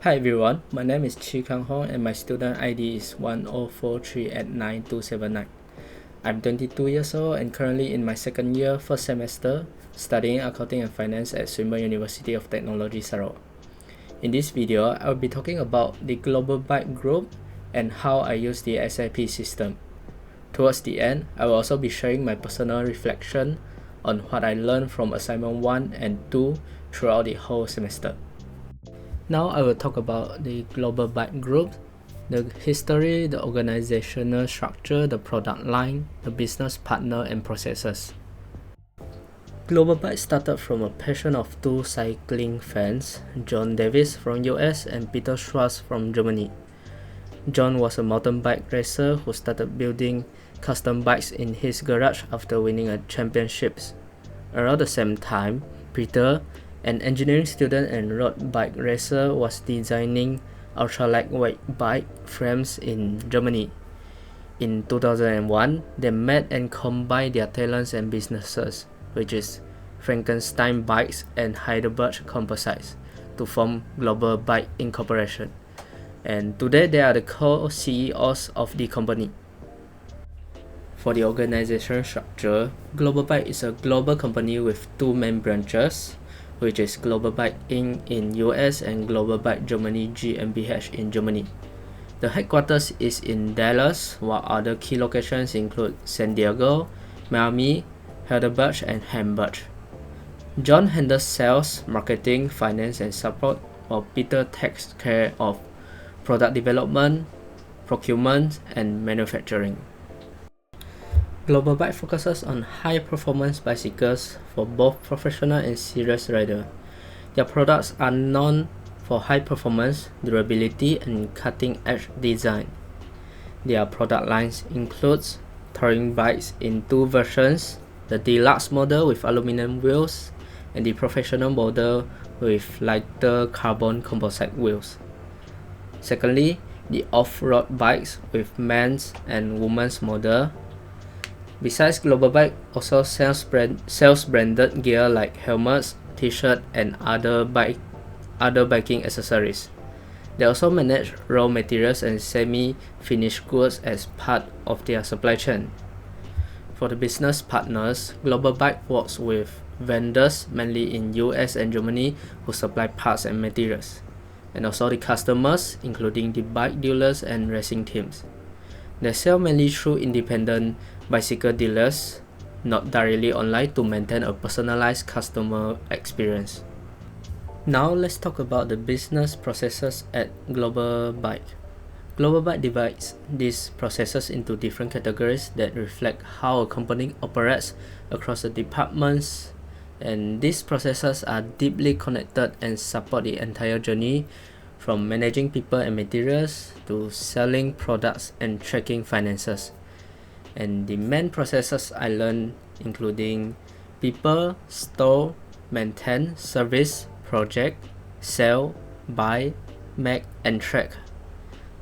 Hi everyone, my name is Chi Kang Hong and my student ID is 1043899279. I'm 22 years old and currently in my second year, first semester, studying accounting and finance at Swinburne University of Technology, Sarawak. In this video, I will be talking about the Global Byte Group and how I use the SAP system. Towards the end, I will also be sharing my personal reflection on what I learned from assignment 1 and 2 throughout the whole semester. Now I will talk about the Global Byte Group, the history, the organizational structure, the product line, the business partner and processes. Global Byte started from a passion of two cycling fans, John Davis from US and Peter Schwartz from Germany. John was a mountain bike racer who started building custom bikes in his garage after winning a championships. Around the same time, Peter, an engineering student and road bike racer, was designing ultra-lightweight bike frames in Germany. In 2001, they met and combined their talents and businesses, which is Frankenstein Bikes and Heidelberg Composites, to form Global Byte Incorporation. And today they are the co-CEOs of the company. For the organization structure, Global Byte is a global company with two main branches, which is Global Byte Inc. in US and Global Byte Germany GmbH in Germany. The headquarters is in Dallas, while other key locations include San Diego, Miami, Heidelberg, and Hamburg. John handles sales, marketing, finance, and support, while Peter takes care of product development, procurement, and manufacturing. Global Byte focuses on high-performance bicycles for both professional and serious riders. Their products are known for high performance, durability, and cutting-edge design. Their product lines includes touring bikes in two versions, the deluxe model with aluminum wheels and the professional model with lighter carbon composite wheels. Secondly, the off-road bikes with men's and women's model. Besides, Global Byte also sells branded gear like helmets, t-shirts, and other biking accessories. They also manage raw materials and semi-finished goods as part of their supply chain. For the business partners, Global Byte works with vendors mainly in US and Germany who supply parts and materials, and also the customers, including the bike dealers and racing teams. They sell mainly through independent bicycle dealers, not directly online, to maintain a personalized customer experience. Now let's talk about the business processes at Global Byte. Global Byte divides these processes into different categories that reflect how a company operates across the departments, and these processes are deeply connected and support the entire journey, from managing people and materials to selling products and tracking finances. And the main processes I learned including people, store, maintain, service, project, sell, buy, make, and track.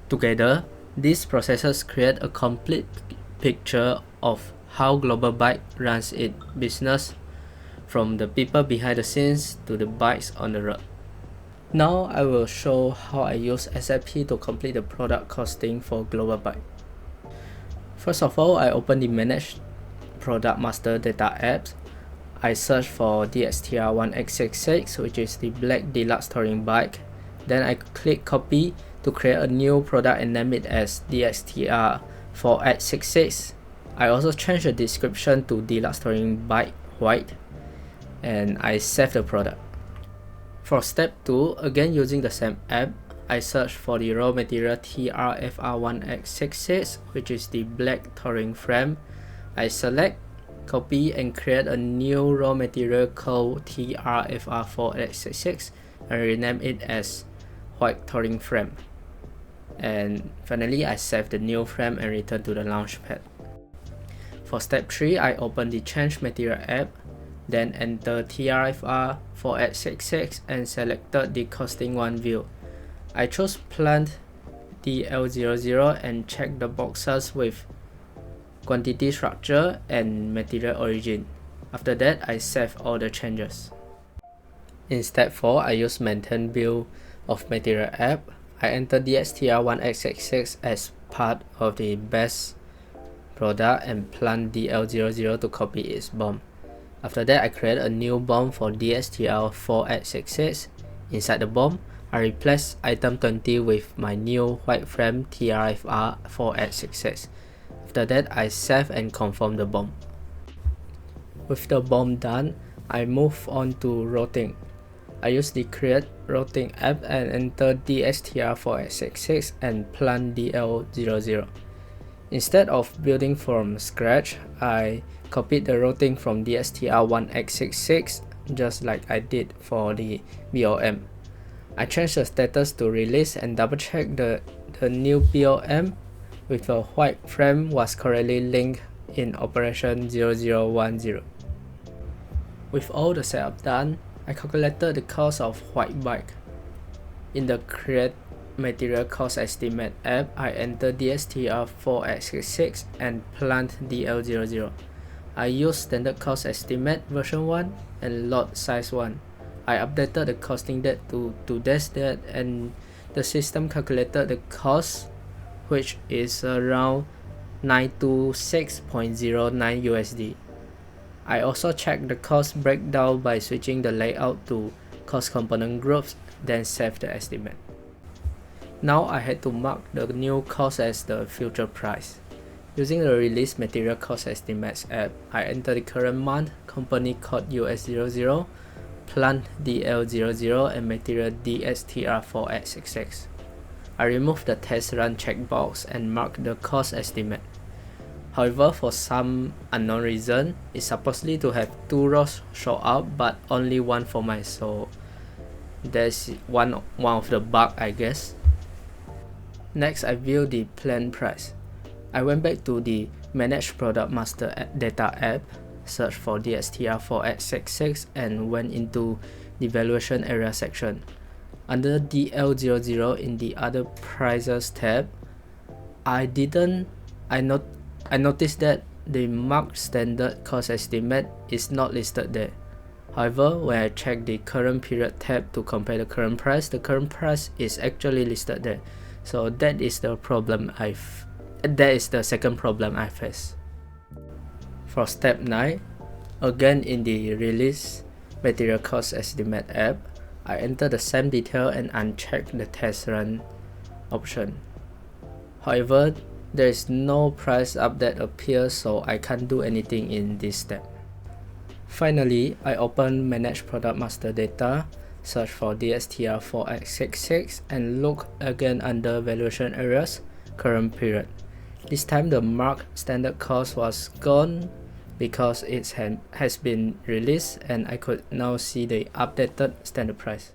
Together, these processes create a complete picture of how Global Byte runs its business, from the people behind the scenes to the bikes on the road. Now I will show how I use SAP to complete the product costing for Global Byte. First of all, I open the Manage Product Master Data apps. I search for DXTR1X66, which is the black deluxe touring bike. Then I click copy to create a new product and name it as DXTR4X66. I also change the description to deluxe touring bike white, and I save the product. For step 2, again using the same app, I search for the raw material TRFR1X66, which is the black touring frame. I select, copy, and create a new raw material called TRFR4X66 and rename it as white touring frame. And finally, I save the new frame and return to the launchpad. For step 3, I open the Change Material app, then enter TRFR4X66 and selected the costing one view. I chose plant DL00 and check the boxes with quantity structure and material origin. After that, I save all the changes. In step 4, I use maintain build of Material app, I entered DSTR1x66 as part of the best product and plan DL00 to copy its BOM. After that, I created a new BOM for DSTR4x66. Inside the BOM, I replaced item 20 with my new white frame TRFR4x66. After that, I save and confirm the BOM. With the BOM done, I move on to routing. I use the Create Routing app and enter DSTR4x66 and plan DL00. Instead of building from scratch, I copied the routing from DSTR1x66 just like I did for the BOM. I changed the status to release and double check the new BOM with a white frame was correctly linked in operation 0010. With all the setup done, I calculated the cost of white bike. In the Create Material Cost Estimate app, I entered DSTR4x66 and planned DL00. I used Standard Cost Estimate version 1 and lot size 1. I updated the costing date to today's date and the system calculated the cost, which is around 926.09 USD. I also checked the cost breakdown by switching the layout to cost component groups, then save the estimate. Now I had to mark the new cost as the future price. Using the Release Material Cost Estimates app, I enter the current month, company code US00, plant DL00 and material DSTR4x66. I remove the test run checkbox and mark the cost estimate. However, for some unknown reason, it's supposedly to have 2 rows show up but only one for mine, so that's one of the bug, I guess. Next, I view the plan price. I went back to the Manage Product Master Data app, searched for DSTR4x66 and went into the Valuation Area section. Under DL00 in the Other Prices tab, I noticed that the marked Standard Cost Estimate is not listed there. However, when I check the Current Period tab to compare the current price is actually listed there. So that is the second problem I face. For step 9, again in the Release Material Cost Estimate app, I enter the same detail and uncheck the test run option. However, there is no price update appears, so I can't do anything in this step. Finally, I open Manage Product Master Data, search for DSTR4x66 and look again under Valuation Areas, Current Period. This time the marked Standard Cost was gone because it has been released and I could now see the updated standard price.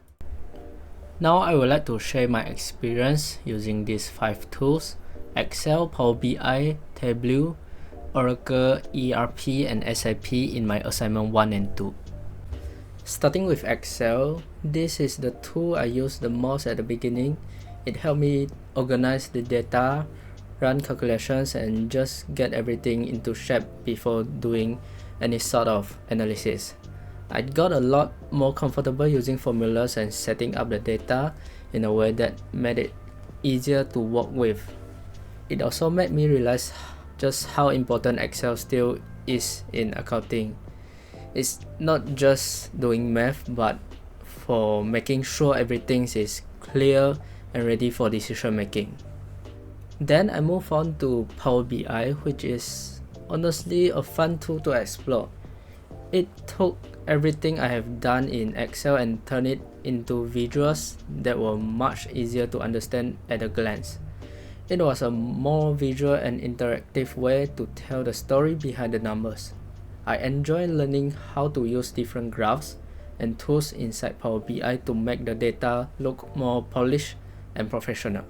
Now I would like to share my experience using these 5 tools: Excel, Power BI, Tableau, Oracle, ERP, and SAP in my assignment 1 and 2. Starting with Excel, this is the tool I use the most at the beginning. It helped me organize the data, run calculations, and just get everything into shape before doing any sort of analysis. I got a lot more comfortable using formulas and setting up the data in a way that made it easier to work with. It also made me realize just how important Excel still is in accounting. It's not just doing math, but for making sure everything is clear and ready for decision making. Then I move on to Power BI, which is honestly a fun tool to explore. It took everything I have done in Excel and turned it into visuals that were much easier to understand at a glance. It was a more visual and interactive way to tell the story behind the numbers. I enjoy learning how to use different graphs and tools inside Power BI to make the data look more polished and professional.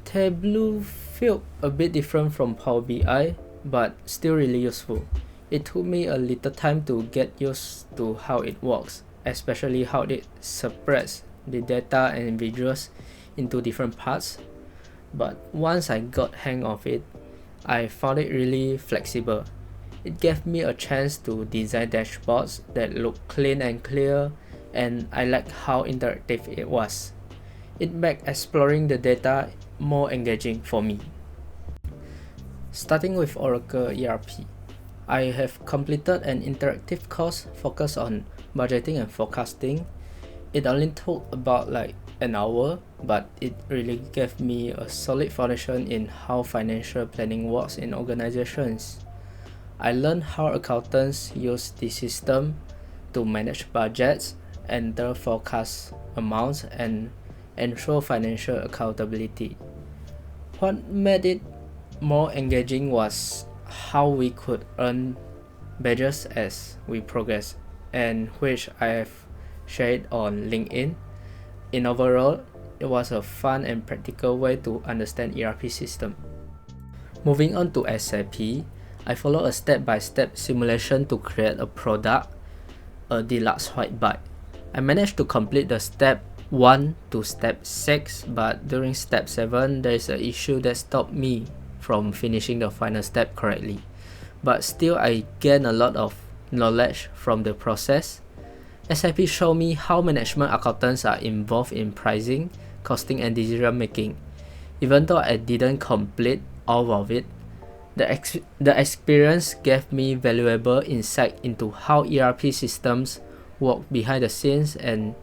Tableau felt a bit different from Power BI, but still really useful. It took me a little time to get used to how it works, especially how it separates the data and visuals into different parts. But once I got hang of it, I found it really flexible. It gave me a chance to design dashboards that look clean and clear, and I liked how interactive it was. It made exploring the data more engaging for me. Starting with Oracle ERP, I have completed an interactive course focused on budgeting and forecasting. It only took about like an hour, but it really gave me a solid foundation in how financial planning works in organizations. I learned how accountants use the system to manage budgets, enter forecast amounts, and ensure financial accountability. What made it more engaging was how we could earn badges as we progress, and which I have shared on LinkedIn. In overall, it was a fun and practical way to understand ERP system. Moving on to SAP, I follow a step-by-step simulation to create a product, a deluxe white bike. I managed to complete the step 1 to step 6, but during step 7, there is an issue that stopped me from finishing the final step correctly. But still, I gained a lot of knowledge from the process. SAP showed me how management accountants are involved in pricing, costing, and decision making. Even though I didn't complete all of it, the experience gave me valuable insight into how ERP systems work behind the scenes and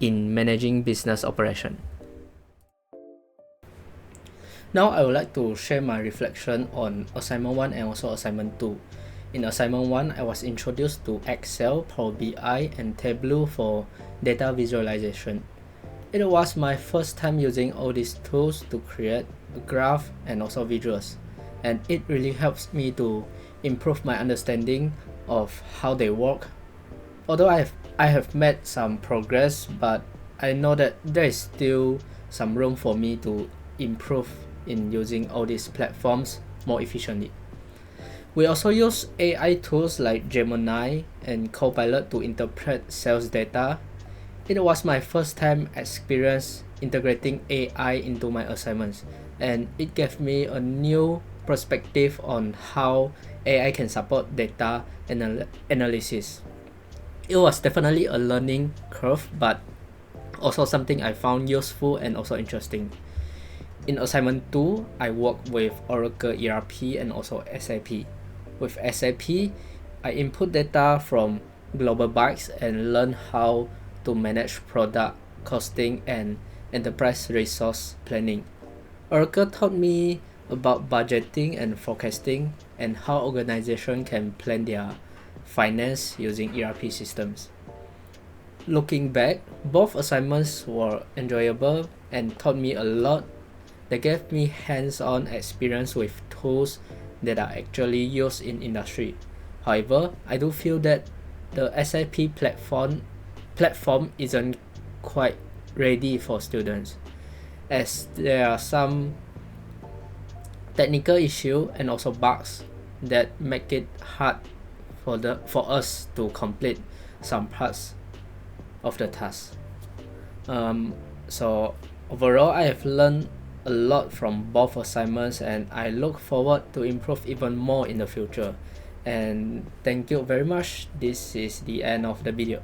in managing business operation. Now I would like to share my reflection on assignment 1 and also assignment 2. In assignment 1, I was introduced to Excel, Power BI, and Tableau for data visualization. It was my first time using all these tools to create a graph and also visuals, and it really helps me to improve my understanding of how they work. Although I have made some progress, but I know that there is still some room for me to improve in using all these platforms more efficiently. We also use AI tools like Gemini and Copilot to interpret sales data. It was my first time experience integrating AI into my assignments, and it gave me a new perspective on how AI can support data analysis. It was definitely a learning curve, but also something I found useful and also interesting. In assignment 2, I worked with Oracle ERP and also SAP. With SAP, I input data from global bikes and learn how to manage product costing and enterprise resource planning. Oracle taught me about budgeting and forecasting and how organizations can plan their finance using ERP systems. Looking back, both assignments were enjoyable and taught me a lot. They gave me hands-on experience with tools that are actually used in industry. However, I do feel that the SAP platform isn't quite ready for students, as there are some technical issues and also bugs that make it hard for us to complete some parts of the task. So overall, I have learned a lot from both assignments, and I look forward to improve even more in the future. And thank you very much. This is the end of the video.